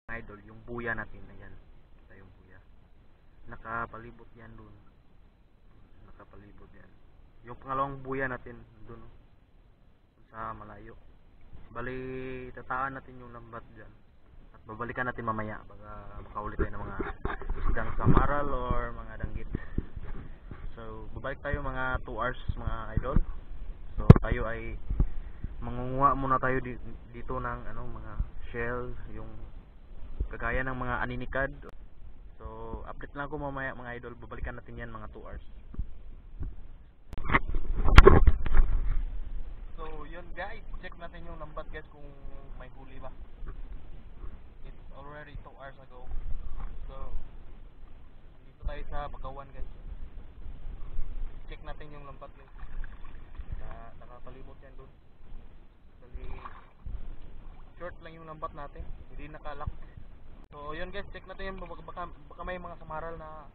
Idol, yung buya natin, ayan. Kita yung buya. Nakapalibot yan dun. Nakapalibot yan. Yung pangalawang buya natin, dun sa malayo. Bali, tataan natin yung lambat dyan. At babalikan natin mamaya. Baka makahuli tayo ng mga isdang samaral or mga danggit. So, babalik tayo mga 2 hours mga idol. So, tayo ay mangunguha muna tayo dito ng mga shell, yung kagaya ng mga aninikad. So, update lang ako mamaya mga idol. Babalikan natin yan mga 2 hours. So, yun guys. Check natin yung lambat guys kung may huli ba. It's already 2 hours ago. So, dito tayo sa Bakawan guys. Check natin yung lambat guys. Nakapalibot yan doon. Dali, short lang yung lambat natin. Hindi nakalock. So yun guys, check natin yung baka may mga samaral na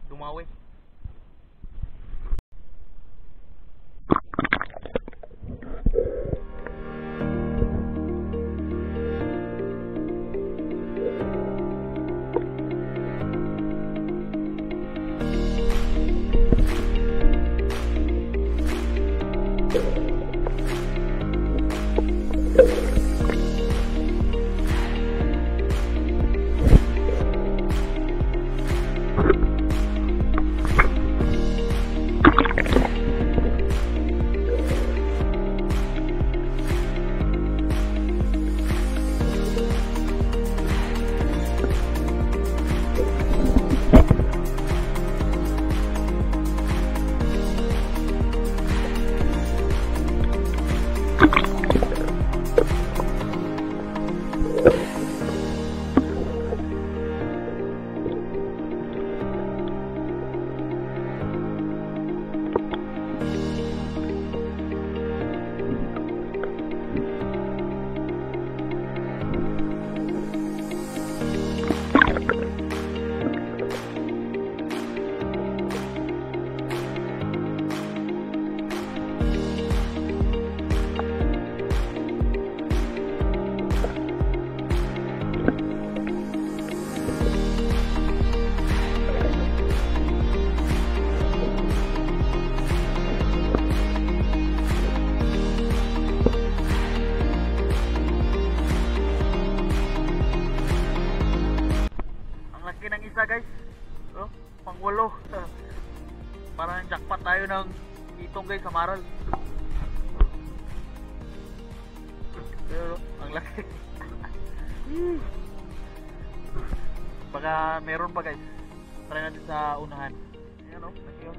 dumawi. Ng isa guys, pang 8. Parang jackpot tayo ng itong guys sa maral. Pero ang laki. Baka meron pa guys. Try natin sa unahan. Ayan laki